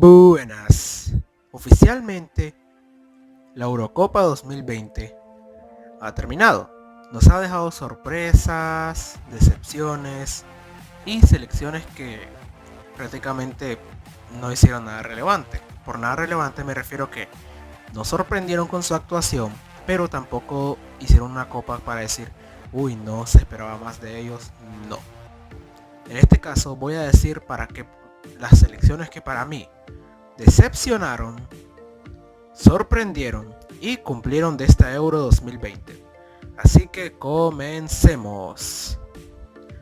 Buenas. Oficialmente, la Eurocopa 2020 ha terminado. Nos ha dejado sorpresas, decepciones y selecciones que prácticamente no hicieron nada relevante. Por nada relevante me refiero que no sorprendieron con su actuación, pero tampoco hicieron una copa para decir, uy, no, se esperaba más de ellos. No. En este caso voy a decir para que las selecciones que para mí decepcionaron, sorprendieron y cumplieron de esta Euro 2020. Así que comencemos.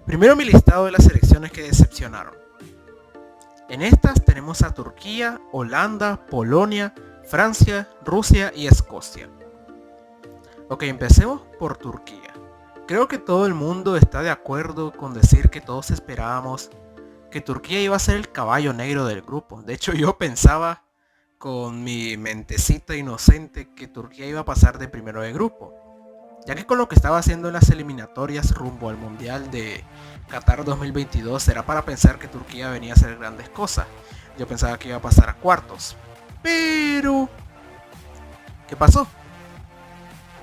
Primero mi listado de las selecciones que decepcionaron. En estas tenemos a Turquía, Holanda, Polonia, Francia, Rusia y Escocia. Ok, empecemos por Turquía. Creo que todo el mundo está de acuerdo con decir que todos esperábamos que Turquía iba a ser el caballo negro del grupo. De hecho, yo pensaba con mi mentecita inocente que Turquía iba a pasar de primero de grupo, ya que con lo que estaba haciendo en las eliminatorias rumbo al Mundial de Qatar 2022 era para pensar que Turquía venía a hacer grandes cosas. Yo pensaba que iba a pasar a cuartos. Pero ¿qué pasó?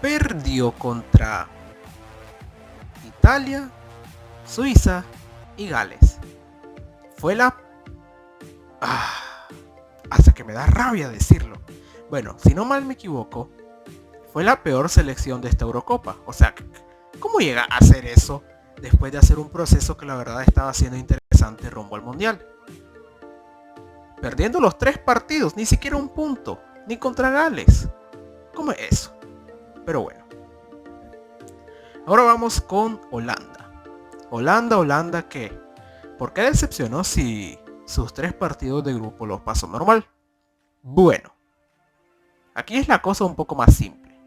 Perdió contra Italia, Suiza y Gales. Fue la... hasta que me da rabia decirlo. Bueno, si no mal me equivoco, fue la peor selección de esta Eurocopa. O sea, ¿cómo llega a hacer eso después de hacer un proceso que la verdad estaba siendo interesante rumbo al Mundial? Perdiendo los 3 partidos, ni siquiera un punto, ni contra Gales. ¿Cómo es eso? Pero bueno. Ahora vamos con Holanda. Holanda que... ¿por qué decepcionó si sus 3 partidos de grupo los pasó normal? Bueno, aquí es la cosa un poco más simple.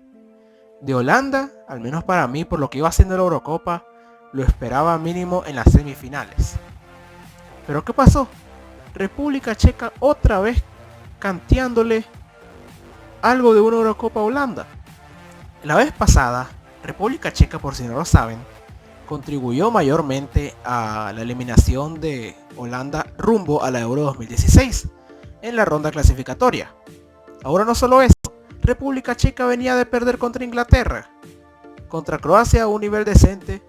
De Holanda, al menos para mí, por lo que iba haciendo la Eurocopa, lo esperaba mínimo en las semifinales. ¿Pero qué pasó? República Checa otra vez canteándole algo de una Eurocopa a Holanda. La vez pasada, República Checa, por si no lo saben, contribuyó mayormente a la eliminación de Holanda rumbo a la Euro 2016 en la ronda clasificatoria. Ahora no solo eso, República Checa venía de perder contra Inglaterra. Contra Croacia a un nivel decente,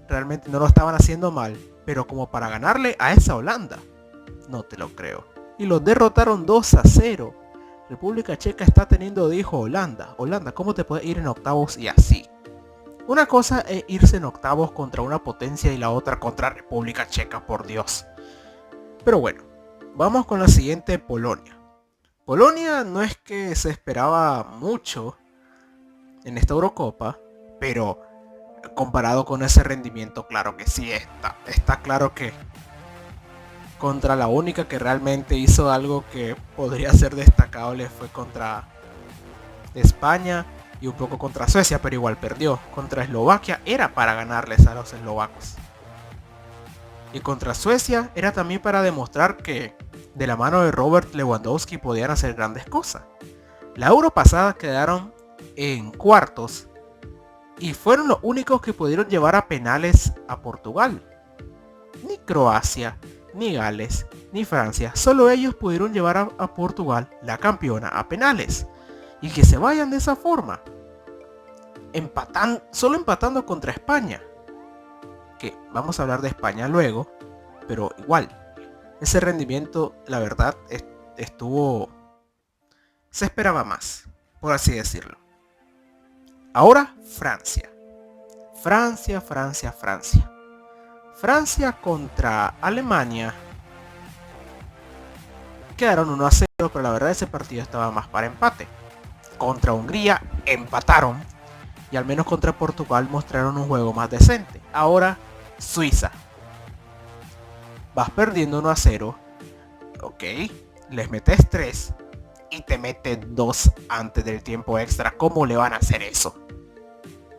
realmente no lo estaban haciendo mal, pero como para ganarle a esa Holanda, no te lo creo. Y los derrotaron 2-0. República Checa está teniendo de hijo Holanda. Holanda, ¿cómo te puedes ir en octavos y así? Una cosa es irse en octavos contra una potencia y la otra contra República Checa, por Dios. Pero bueno, vamos con la siguiente, Polonia. Polonia no es que se esperaba mucho en esta Eurocopa, pero comparado con ese rendimiento, claro que sí está claro que contra la única que realmente hizo algo que podría ser destacable fue contra España y un poco contra Suecia, pero igual perdió. Contra Eslovaquia era para ganarles a los eslovacos. Y contra Suecia era también para demostrar que de la mano de Robert Lewandowski podían hacer grandes cosas. La Euro pasada quedaron en cuartos y fueron los únicos que pudieron llevar a penales a Portugal. Ni Croacia, ni Gales, ni Francia, solo ellos pudieron llevar a Portugal, la campeona, a penales. Y que se vayan de esa forma. Solo empatando contra España. Que vamos a hablar de España luego. Pero igual. Ese rendimiento, la verdad, estuvo... se esperaba más. Por así decirlo. Ahora, Francia. Francia contra Alemania. Quedaron 1-0, pero la verdad ese partido estaba más para empate. Contra Hungría empataron y al menos contra Portugal mostraron un juego más decente. Ahora Suiza. Vas perdiendo 1-0. Ok, les metes 3 y te meten 2 antes del tiempo extra. ¿Cómo le van a hacer eso?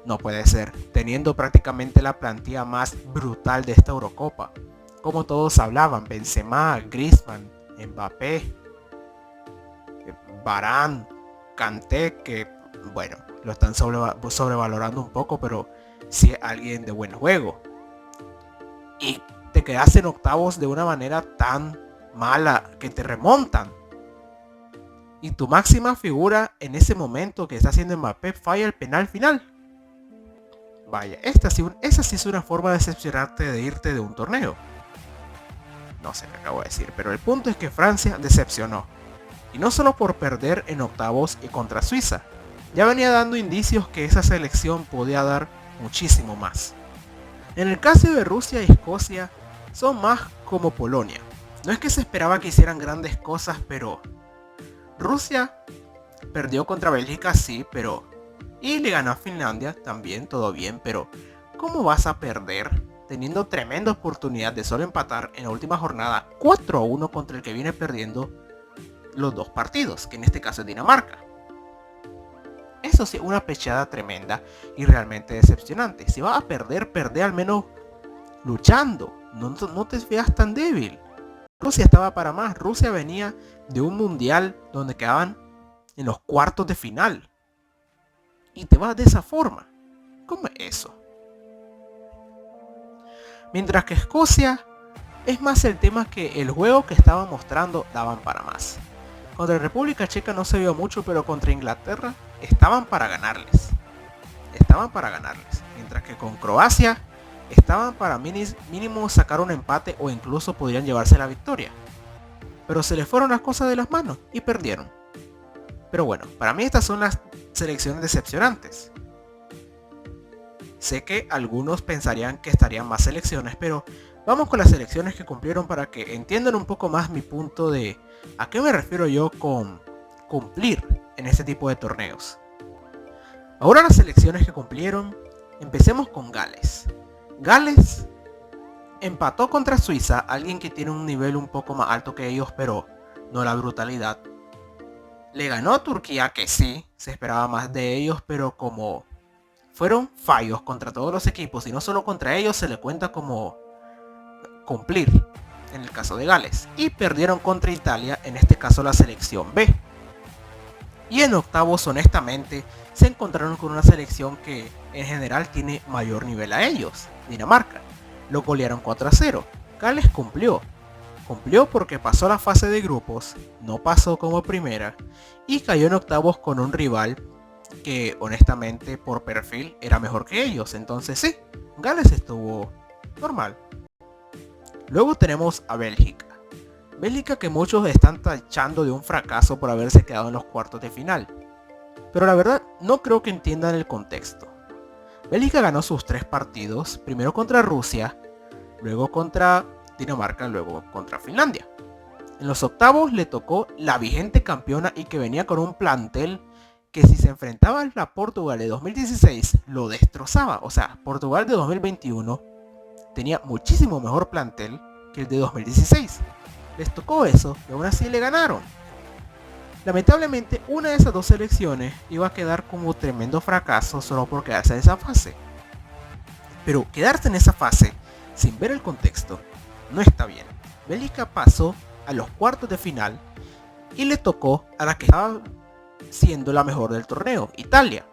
No puede ser, teniendo prácticamente la plantilla más brutal de esta Eurocopa. Como todos hablaban, Benzema, Griezmann, Mbappé, Varane, Kanté, que bueno, lo están sobrevalorando un poco, pero sí es alguien de buen juego. Y te quedas en octavos de una manera tan mala que te remontan. y tu máxima figura en ese momento que está haciendo Mbappé falla el penal final. Vaya, esa sí es una forma de decepcionarte de irte de un torneo. No sé qué acabo de decir, pero el punto es que Francia decepcionó. Y no solo por perder en octavos y contra Suiza, ya venía dando indicios que esa selección podía dar muchísimo más. En el caso de Rusia y Escocia, son más como Polonia. No es que se esperaba que hicieran grandes cosas, pero Rusia perdió contra Bélgica, sí, pero... Y le ganó a Finlandia, también, todo bien, pero ¿cómo vas a perder teniendo tremenda oportunidad de solo empatar en la última jornada 4-1 contra el que viene perdiendo los dos partidos, que en este caso es Dinamarca? Eso sí, una pechada tremenda y realmente decepcionante. Si vas a perder, perde al menos luchando. No te veas tan débil. Rusia estaba para más. Rusia venía de un mundial donde quedaban en los cuartos de final. Y te vas de esa forma. ¿Cómo es eso? Mientras que Escocia es más el tema que el juego que estaban mostrando daban para más. Contra República Checa no se vio mucho, pero contra Inglaterra estaban para ganarles. Mientras que con Croacia estaban para mínimo sacar un empate o incluso podrían llevarse la victoria. Pero se les fueron las cosas de las manos y perdieron. Pero bueno, para mí estas son las selecciones decepcionantes. Sé que algunos pensarían que estarían más selecciones, pero vamos con las selecciones que cumplieron para que entiendan un poco más mi punto de a qué me refiero yo con cumplir en este tipo de torneos. Ahora las selecciones que cumplieron, empecemos con Gales. Gales empató contra Suiza, alguien que tiene un nivel un poco más alto que ellos, pero no la brutalidad. Le ganó a Turquía, que sí, se esperaba más de ellos, pero como fueron fallos contra todos los equipos y no solo contra ellos, se le cuenta como cumplir en el caso de Gales. Y perdieron contra Italia, en este caso la selección B. Y en octavos, honestamente, se encontraron con una selección que en general tiene mayor nivel a ellos, Dinamarca. Lo golearon 4-0. Gales cumplió porque pasó la fase de grupos, no pasó como primera y cayó en octavos con un rival que honestamente por perfil era mejor que ellos. Entonces sí, Gales estuvo normal. Luego tenemos a Bélgica. Bélgica que muchos están tachando de un fracaso por haberse quedado en los cuartos de final. Pero la verdad no creo que entiendan el contexto. Bélgica ganó sus 3 partidos, primero contra Rusia, luego contra Dinamarca, luego contra Finlandia. En los octavos le tocó la vigente campeona y que venía con un plantel que si se enfrentaba a la Portugal de 2016 lo destrozaba. O sea, Portugal de 2021 tenía muchísimo mejor plantel que el de 2016. Les tocó eso y aún así le ganaron. Lamentablemente una de esas dos selecciones iba a quedar como tremendo fracaso solo por quedarse en esa fase. Pero quedarse en esa fase sin ver el contexto no está bien. Bélgica pasó a los cuartos de final y le tocó a la que estaba siendo la mejor del torneo, Italia.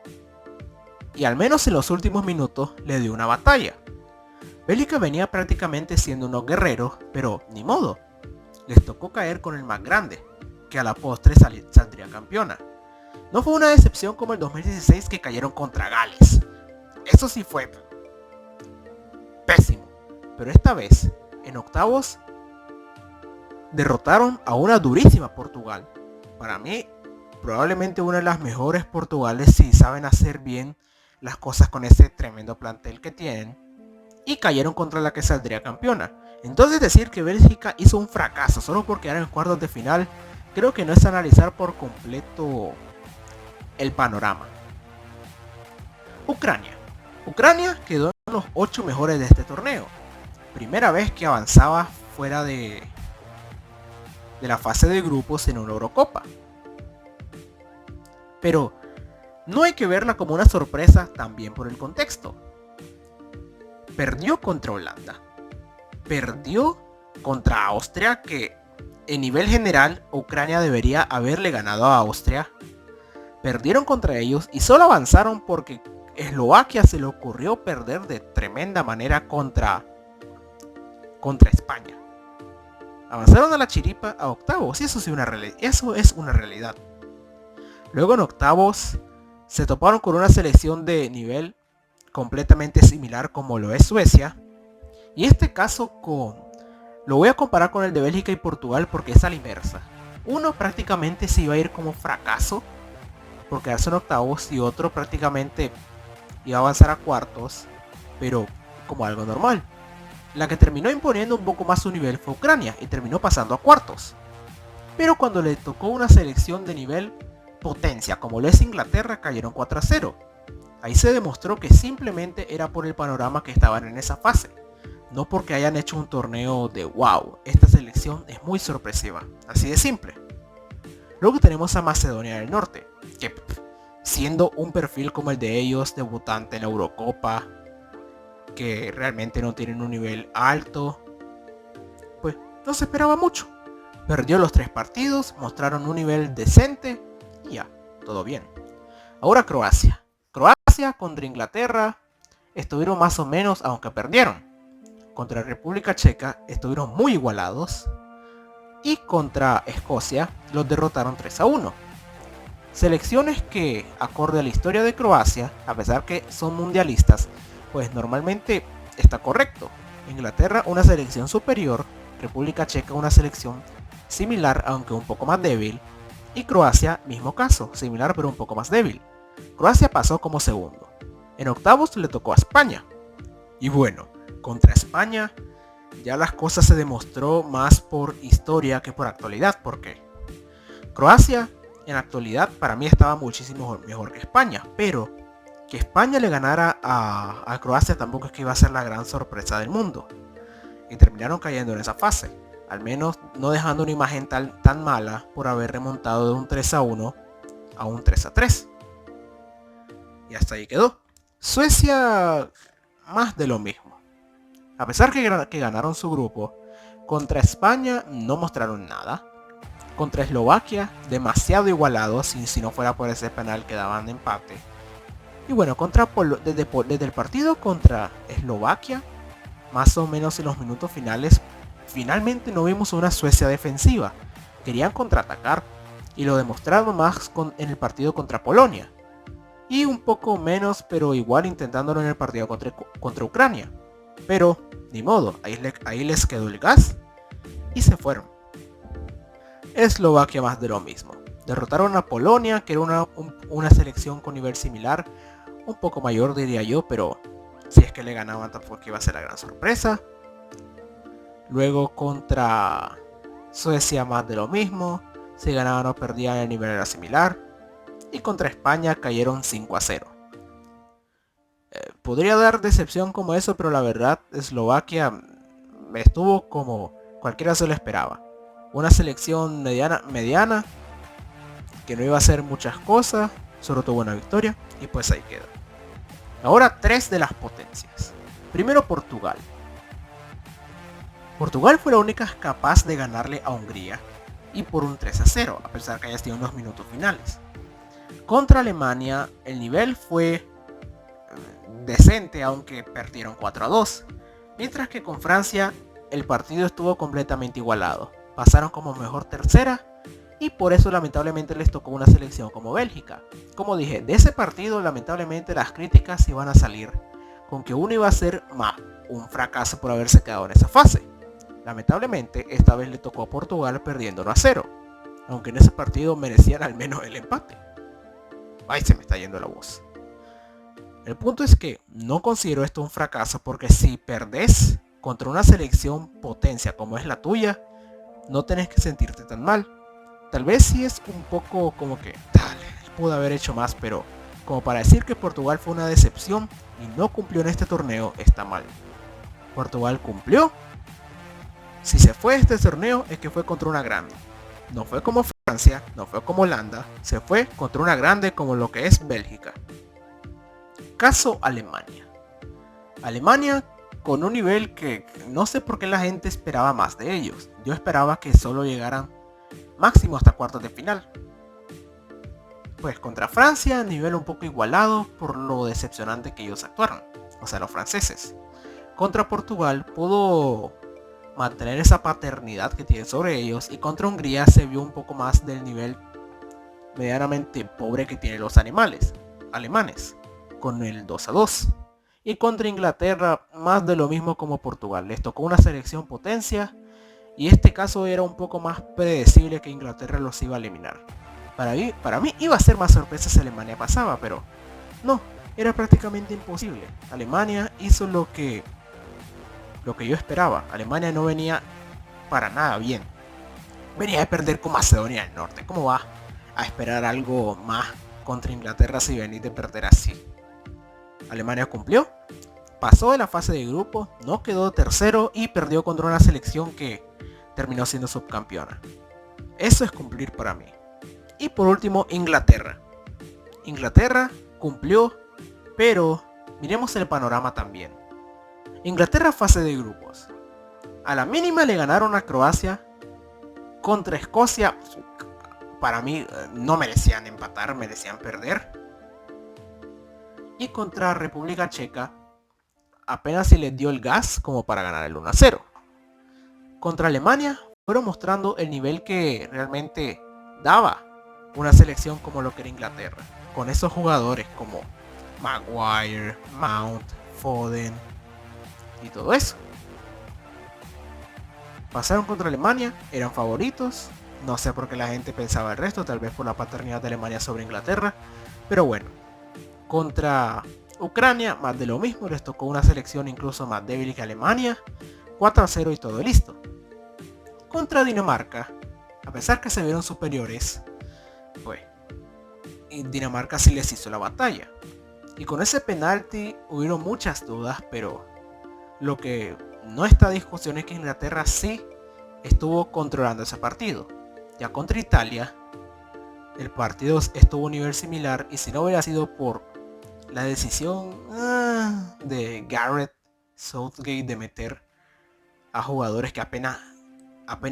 Y al menos en los últimos minutos le dio una batalla. Bélgica venía prácticamente siendo unos guerreros, pero ni modo. Les tocó caer con el más grande, que a la postre saldría campeona. No fue una decepción como el 2016 que cayeron contra Gales. Eso sí fue pésimo. Pero esta vez, en octavos, derrotaron a una durísima Portugal. Para mí, probablemente una de las mejores Portugales si saben hacer bien las cosas con ese tremendo plantel que tienen. Y cayeron contra la que saldría campeona. Entonces decir que Bélgica hizo un fracaso solo por quedar en cuartos de final, creo que no es analizar por completo el panorama. Ucrania quedó en los 8 mejores de este torneo. Primera vez que avanzaba fuera de la fase de grupos en una Eurocopa. Pero no hay que verla como una sorpresa también por el contexto. Perdió contra Holanda. Perdió contra Austria, que en nivel general Ucrania debería haberle ganado a Austria. Perdieron contra ellos y solo avanzaron porque Eslovaquia se le ocurrió perder de tremenda manera contra España. Avanzaron a la chiripa a octavos y eso es una realidad. Luego en octavos se toparon con una selección de nivel completamente similar como lo es Suecia. Y este caso lo voy a comparar con el de Bélgica y Portugal porque es a la inversa. Uno prácticamente se iba a ir como fracaso por quedarse en octavos y otro prácticamente iba a avanzar a cuartos, pero como algo normal. La que terminó imponiendo un poco más su nivel fue Ucrania y terminó pasando a cuartos. Pero cuando le tocó una selección de nivel potencia como lo es Inglaterra, cayeron 4-0. Ahí se demostró que simplemente era por el panorama que estaban en esa fase, no porque hayan hecho un torneo de wow, esta selección es muy sorpresiva, así de simple. Luego tenemos a Macedonia del Norte, que siendo un perfil como el de ellos, debutante en la Eurocopa, que realmente no tienen un nivel alto, pues no se esperaba mucho. Perdió los 3 partidos, mostraron un nivel decente y ya, todo bien. Ahora Croacia. Croacia contra Inglaterra estuvieron más o menos, aunque perdieron. Contra República Checa estuvieron muy igualados. Y contra Escocia los derrotaron 3-1. Selecciones que, acorde a la historia de Croacia, a pesar que son mundialistas, pues normalmente está correcto. Inglaterra una selección superior, República Checa una selección similar aunque un poco más débil, y Croacia mismo caso, similar pero un poco más débil. Croacia pasó como segundo. En octavos le tocó a España. Y bueno, contra España ya las cosas se demostró más por historia que por actualidad, porque Croacia en actualidad para mí estaba muchísimo mejor que España, pero que España le ganara a Croacia tampoco es que iba a ser la gran sorpresa del mundo. Y terminaron cayendo en esa fase, al menos no dejando una imagen tan mala por haber remontado de un 3-1 a un 3-3. Y hasta ahí quedó. Suecia, más de lo mismo. A pesar que ganaron su grupo, contra España no mostraron nada. Contra Eslovaquia, demasiado igualado, si no fuera por ese penal que daban de empate. Y bueno, desde el partido contra Eslovaquia, más o menos en los minutos finales, finalmente no vimos una Suecia defensiva. Querían contraatacar y lo demostraron más en el partido contra Polonia. Y un poco menos, pero igual intentándolo en el partido contra Ucrania. Pero, ni modo, ahí les quedó el gas y se fueron. Eslovaquia más de lo mismo. Derrotaron a Polonia, que era una selección con nivel similar, un poco mayor diría yo, pero si es que le ganaban tampoco iba a ser la gran sorpresa. Luego contra Suecia más de lo mismo, si ganaban o perdían el nivel era similar. Y contra España cayeron 5-0. Podría dar decepción como eso, pero la verdad Eslovaquia estuvo como cualquiera se lo esperaba. Una selección mediana que no iba a hacer muchas cosas, solo tuvo una victoria y pues ahí quedó. Ahora 3 de las potencias. Primero Portugal. Portugal fue la única capaz de ganarle a Hungría y por un 3-0, a pesar que haya sido en los minutos finales. Contra Alemania el nivel fue decente, aunque perdieron 4-2. Mientras que con Francia el partido estuvo completamente igualado. Pasaron como mejor tercera y por eso lamentablemente les tocó una selección como Bélgica. Como dije, de ese partido lamentablemente las críticas iban a salir con que uno iba a ser un fracaso por haberse quedado en esa fase. Lamentablemente esta vez le tocó a Portugal perdiendo 1-0, aunque en ese partido merecían al menos el empate. Ay, se me está yendo la voz. El punto es que no considero esto un fracaso porque si perdés contra una selección potencia como es la tuya, no tenés que sentirte tan mal. Tal vez sí es un poco como que, dale, pudo haber hecho más, pero como para decir que Portugal fue una decepción y no cumplió en este torneo, está mal. Portugal cumplió. Si se fue a este torneo es que fue contra una grande. No fue como Francia, no fue como Holanda, se fue contra una grande como lo que es Bélgica. Caso Alemania. Alemania con un nivel que no sé por qué la gente esperaba más de ellos. Yo esperaba que solo llegaran máximo hasta cuartos de final. Pues contra Francia, nivel un poco igualado por lo decepcionante que ellos actuaron, o sea, los franceses. Contra Portugal pudo mantener esa paternidad que tiene sobre ellos y contra Hungría se vio un poco más del nivel medianamente pobre que tienen los alemanes, con el 2-2. Y contra Inglaterra, más de lo mismo como Portugal. Les tocó una selección potencia y este caso era un poco más predecible que Inglaterra los iba a eliminar. Para mí iba a ser más sorpresa si Alemania pasaba, pero no, era prácticamente imposible. Alemania hizo lo que yo esperaba. Alemania no venía para nada bien. Venía de perder con Macedonia del Norte. ¿Cómo va a esperar algo más contra Inglaterra si venís de perder así? Alemania cumplió, pasó de la fase de grupo, no quedó tercero y perdió contra una selección que terminó siendo subcampeona. Eso es cumplir para mí. Y por último, Inglaterra. Inglaterra cumplió, pero miremos el panorama también. Inglaterra fase de grupos. A la mínima le ganaron a Croacia. Contra Escocia, para mí no merecían empatar, merecían perder. Y contra República Checa, apenas se les dio el gas como para ganar el 1-0. Contra Alemania, fueron mostrando el nivel que realmente daba una selección como lo que era Inglaterra. Con esos jugadores como Maguire, Mount, Foden y todo eso. Pasaron contra Alemania, eran favoritos. No sé por qué la gente pensaba el resto, tal vez por la paternidad de Alemania sobre Inglaterra. Pero bueno, contra Ucrania, más de lo mismo, les tocó una selección incluso más débil que Alemania. 4-0 y todo listo. Contra Dinamarca, a pesar que se vieron superiores, pues Dinamarca sí les hizo la batalla. Y con ese penalti hubieron muchas dudas, pero lo que no está en discusión es que Inglaterra sí estuvo controlando ese partido. Ya contra Italia, el partido estuvo a un nivel similar y si no hubiera sido por la decisión de Gareth Southgate de meter a jugadores que apenas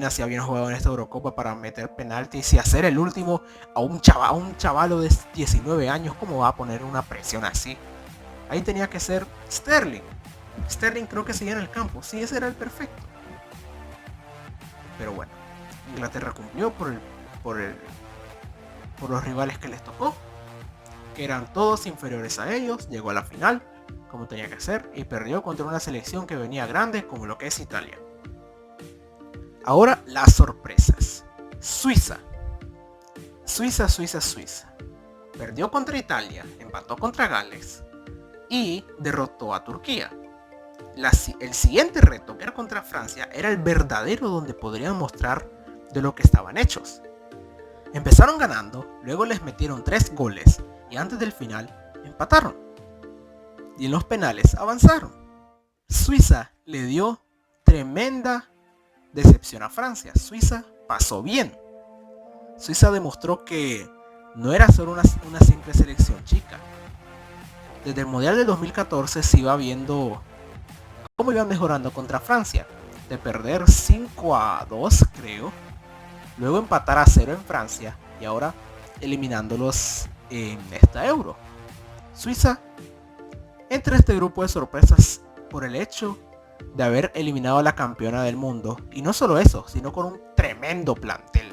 se habían jugado en esta Eurocopa para meter penaltis y hacer el último a un chavalo de 19 años, ¿cómo va a poner una presión así? Ahí tenía que ser Sterling. Sterling creo que seguía en el campo, sí, ese era el perfecto. Pero bueno, Inglaterra cumplió por los rivales que les tocó, que eran todos inferiores a ellos, llegó a la final, como tenía que ser, y perdió contra una selección que venía grande como lo que es Italia. Ahora las sorpresas. Suiza. Perdió contra Italia, empató contra Gales y derrotó a Turquía. El siguiente reto, que era contra Francia, era el verdadero donde podrían mostrar de lo que estaban hechos. Empezaron ganando, luego les metieron 3 goles y antes del final empataron. Y en los penales avanzaron. Suiza le dio tremenda decepción a Francia. Suiza pasó bien. Suiza demostró que no era solo una simple selección chica. Desde el Mundial de 2014 se iba viendo cómo iban mejorando contra Francia. De perder 5-2 creo. Luego empatar a 0 en Francia. Y ahora eliminándolos en esta Euro. Suiza entra en este grupo de sorpresas por el hecho de haber eliminado a la campeona del mundo. Y no solo eso, sino con un tremendo plantel.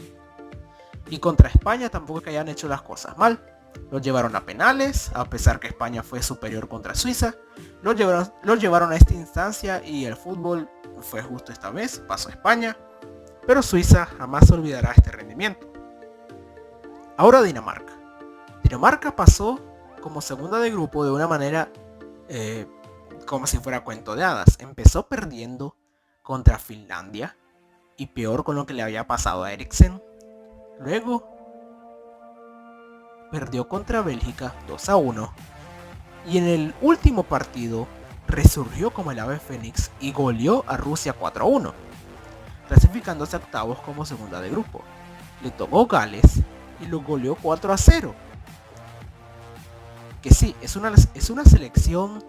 Y contra España tampoco que hayan hecho las cosas mal. Los llevaron a penales, a pesar que España fue superior contra Suiza. Los llevaron a esta instancia y el fútbol fue justo esta vez, pasó a España. Pero Suiza jamás olvidará este rendimiento. Ahora Dinamarca. Dinamarca pasó como segunda de grupo de una manera como si fuera cuento de hadas. Empezó perdiendo contra Finlandia y peor con lo que le había pasado a Eriksen. Luego perdió contra Bélgica 2-1 y en el último partido resurgió como el ave fénix y goleó a Rusia 4-1, clasificándose a octavos como segunda de grupo. Le tocó Gales y lo goleó 4-0. Que sí, es una selección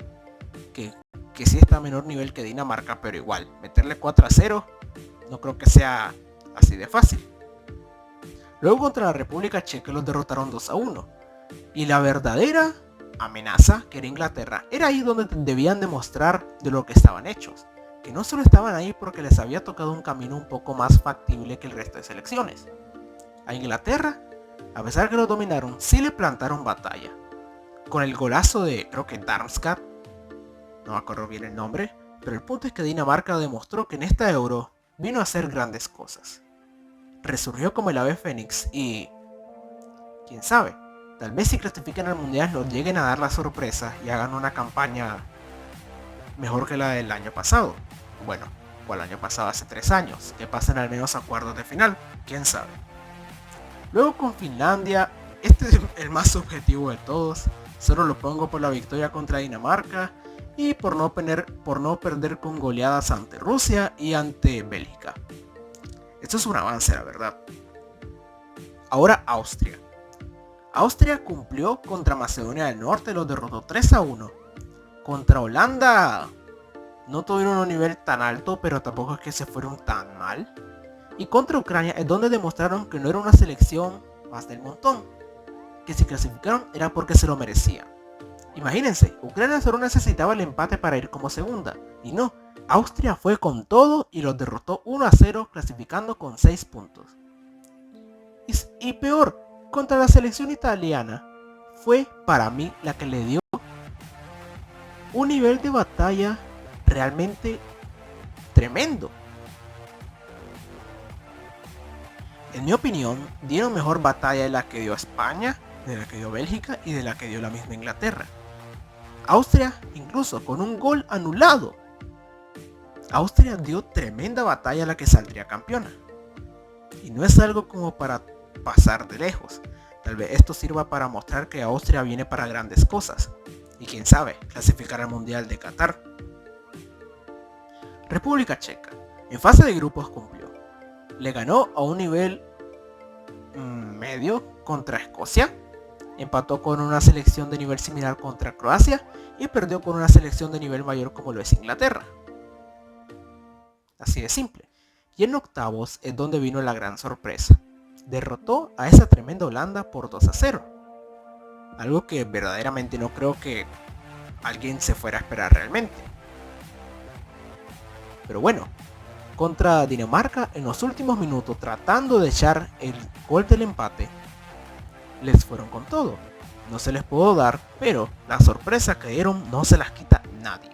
que sí está a menor nivel que Dinamarca, pero igual, meterle 4-0 no creo que sea así de fácil. Luego contra la República Checa los derrotaron 2-1. Y la verdadera amenaza, que era Inglaterra, era ahí donde debían demostrar de lo que estaban hechos. Que no solo estaban ahí porque les había tocado un camino un poco más factible que el resto de selecciones. A Inglaterra a pesar que lo dominaron, sí le plantaron batalla. Con el golazo de, creo que Darmstadt, no me acuerdo bien el nombre, pero el punto es que Dinamarca demostró que en esta Euro vino a hacer grandes cosas. Resurgió como el ave fénix y, quién sabe, tal vez si clasifican al mundial nos lleguen a dar la sorpresa y hagan una campaña mejor que la del año pasado. Bueno, o el año pasado hace 3 años, que pasen al menos a cuartos de final, quién sabe. Luego con Finlandia, este es el más subjetivo de todos, solo lo pongo por la victoria contra Dinamarca y por no perder con goleadas ante Rusia y ante Bélgica. Esto es un avance, la verdad. Ahora Austria. Austria cumplió contra Macedonia del Norte, los derrotó 3-1. Contra Holanda no tuvieron un nivel tan alto, pero tampoco es que se fueron tan mal. Y contra Ucrania es donde demostraron que no era una selección más del montón, que si clasificaron era porque se lo merecían. Imagínense, Ucrania solo necesitaba el empate para ir como segunda, y no, Austria fue con todo y los derrotó 1-0 clasificando con 6 puntos. Y peor, contra la selección italiana, fue para mí la que le dio un nivel de batalla realmente tremendo. En mi opinión, dieron mejor batalla de la que dio España, de la que dio Bélgica y de la que dio la misma Inglaterra. Austria, incluso con un gol anulado. Austria dio tremenda batalla a la que saldría campeona. Y no es algo como para pasar de lejos. Tal vez esto sirva para mostrar que Austria viene para grandes cosas. Y quién sabe, clasificar al Mundial de Qatar. República Checa. En fase de grupos cumplió. Le ganó a un nivel medio contra Escocia. Empató con una selección de nivel similar contra Croacia. Y perdió con una selección de nivel mayor como lo es Inglaterra. Así de simple. Y en octavos es donde vino la gran sorpresa. Derrotó a esa tremenda Holanda por 2-0. Algo que verdaderamente no creo que alguien se fuera a esperar realmente. Pero bueno, contra Dinamarca en los últimos minutos, tratando de echar el gol del empate, les fueron con todo. No se les pudo dar, pero la sorpresa que dieron no se las quita nadie.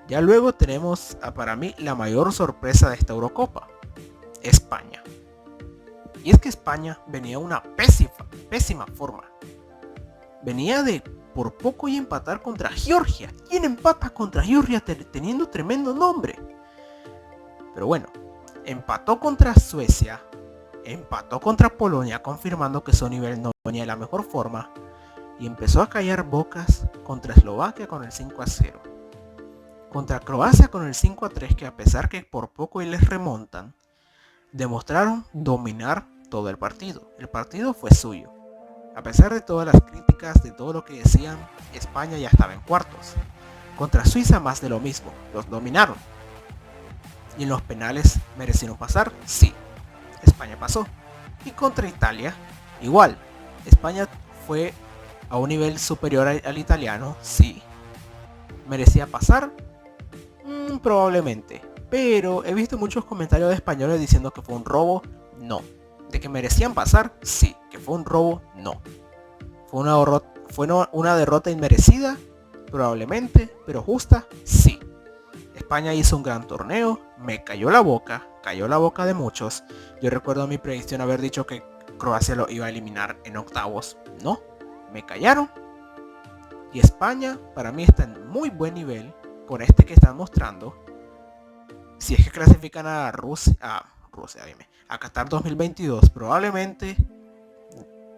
Ya luego tenemos para mí la mayor sorpresa de esta Eurocopa, España. Y es que España venía de una pésima forma. Venía de por poco y empatar contra Georgia. ¿Quién empata contra Georgia teniendo tremendo nombre? Pero bueno, empató contra Suecia, empató contra Polonia, confirmando que su nivel no venía de la mejor forma, y empezó a callar bocas contra Eslovaquia con el 5-0. Contra Croacia con el 5-3, que a pesar que por poco y les remontan, demostraron dominar todo el partido. El partido fue suyo. A pesar de todas las críticas, de todo lo que decían, España ya estaba en cuartos. Contra Suiza más de lo mismo, los dominaron. Y en los penales merecieron pasar, sí. España pasó. Y contra Italia, igual. España fue a un nivel superior al italiano, sí. ¿Merecía pasar? Probablemente. Pero he visto muchos comentarios de españoles diciendo que fue un robo, no. De que merecían pasar, sí. Que fue un robo, no. Fue una derrota inmerecida, probablemente, pero justa, sí. España hizo un gran torneo, me cayó la boca de muchos. Yo recuerdo mi predicción haber dicho que Croacia lo iba a eliminar en octavos. No, me callaron. Y España para mí está en muy buen nivel con este que están mostrando. Si es que clasifican a a Qatar 2022, probablemente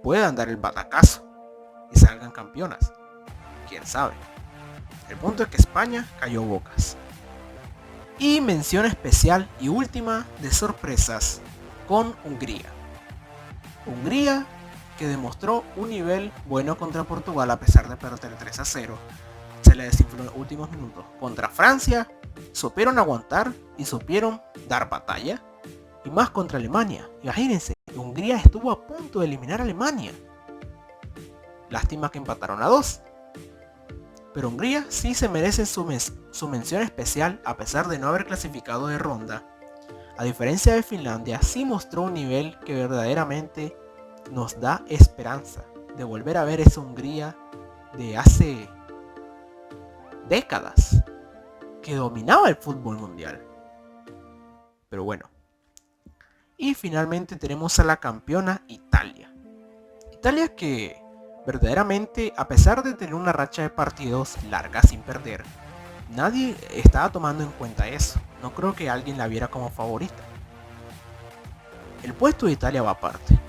puedan dar el batacazo y salgan campeonas. Quién sabe. El punto es que España cayó bocas. Y mención especial y última de sorpresas con Hungría. Hungría que demostró un nivel bueno contra Portugal a pesar de perder 3-0. Se le desinfló en los últimos minutos. Contra Francia supieron aguantar y supieron dar batalla. Y más contra Alemania. Imagínense, Hungría estuvo a punto de eliminar a Alemania. Lástima que empataron a 2. Pero Hungría sí se merece su mención especial a pesar de no haber clasificado de ronda. A diferencia de Finlandia, sí mostró un nivel que verdaderamente nos da esperanza de volver a ver esa Hungría de hace décadas que dominaba el fútbol mundial. Pero bueno. Y finalmente tenemos a la campeona Italia. Italia que verdaderamente, a pesar de tener una racha de partidos larga sin perder, nadie estaba tomando en cuenta eso. No creo que alguien la viera como favorita. El puesto de Italia va aparte.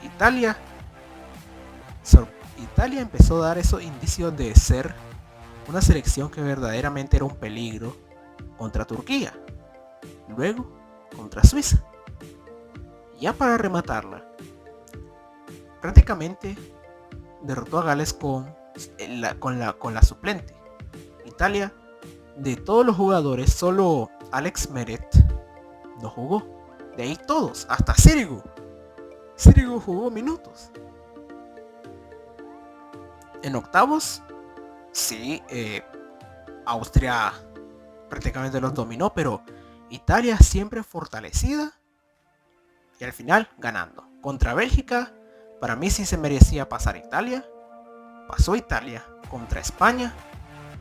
Italia empezó a dar esos indicios de ser una selección que verdaderamente era un peligro contra Turquía. Luego contra Suiza. Ya para rematarla, prácticamente derrotó a Gales con la suplente. Italia, de todos los jugadores, solo Alex Meret no jugó. De ahí todos, hasta Sirigu. Sirigu jugó minutos. En octavos, sí, Austria prácticamente los dominó, pero Italia siempre fortalecida y al final ganando. Contra Bélgica, para mí sí se merecía pasar Italia. Pasó Italia. Contra España,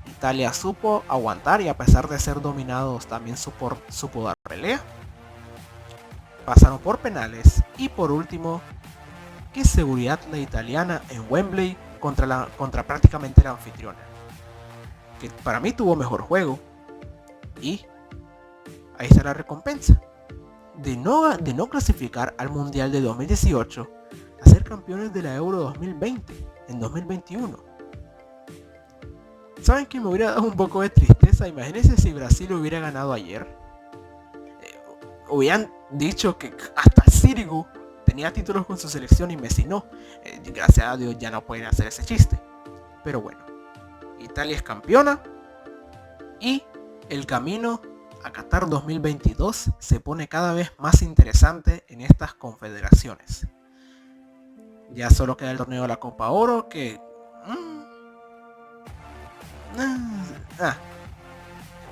Italia supo aguantar y a pesar de ser dominados también supo dar pelea. Pasaron por penales y por último, qué seguridad la italiana en Wembley contra prácticamente la anfitriona, que para mí tuvo mejor juego. Y ahí está la recompensa de no clasificar al Mundial de 2018 a ser campeones de la Euro 2020 en 2021. ¿Saben que me hubiera dado un poco de tristeza? Imagínense si Brasil hubiera ganado ayer. Hubieran dicho que hasta Sirigu tenía títulos con su selección y Messi no. Gracias a Dios ya no pueden hacer ese chiste. Pero bueno, Italia es campeona y el camino a Qatar 2022 se pone cada vez más interesante en estas confederaciones. Ya solo queda el torneo de la Copa Oro que...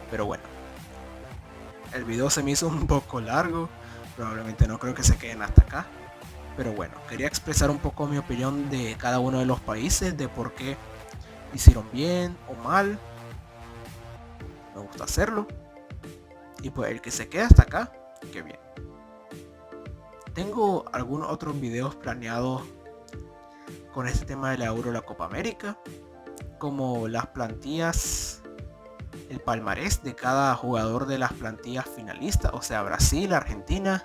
Pero bueno, el video se me hizo un poco largo, probablemente no creo que se queden hasta acá. Pero bueno, quería expresar un poco mi opinión de cada uno de los países, de por qué hicieron bien o mal. Me gusta hacerlo. Y pues el que se queda hasta acá, qué bien. Tengo algunos otros videos planeados con este tema de la Euro, la Copa América, como las plantillas, el palmarés de cada jugador de las plantillas finalistas, o sea, Brasil, Argentina,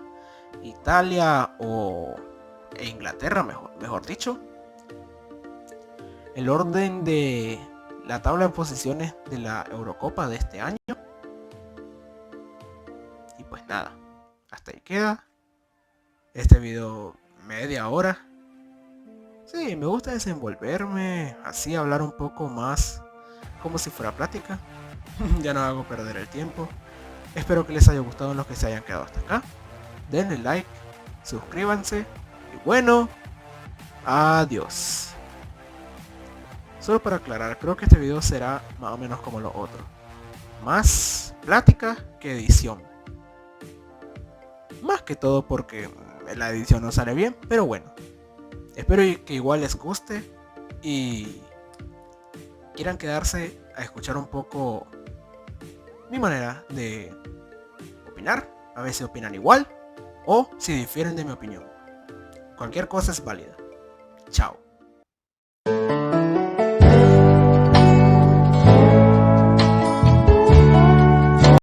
Italia e Inglaterra, mejor dicho. El orden de la tabla de posiciones de la Eurocopa de este año. Y pues nada, hasta ahí queda. Este video media hora. Sí, me gusta desenvolverme, así hablar un poco más como si fuera plática. Ya no hago perder el tiempo. Espero que les haya gustado los que se hayan quedado hasta acá. Denle like, suscríbanse y bueno, adiós. Solo para aclarar, creo que este video será más o menos como lo otro. Más plática que edición. Más que todo porque la edición no sale bien, pero bueno. Espero que igual les guste y quieran quedarse a escuchar un poco mi manera de opinar. A ver si opinan igual o si difieren de mi opinión. Cualquier cosa es válida. Chao.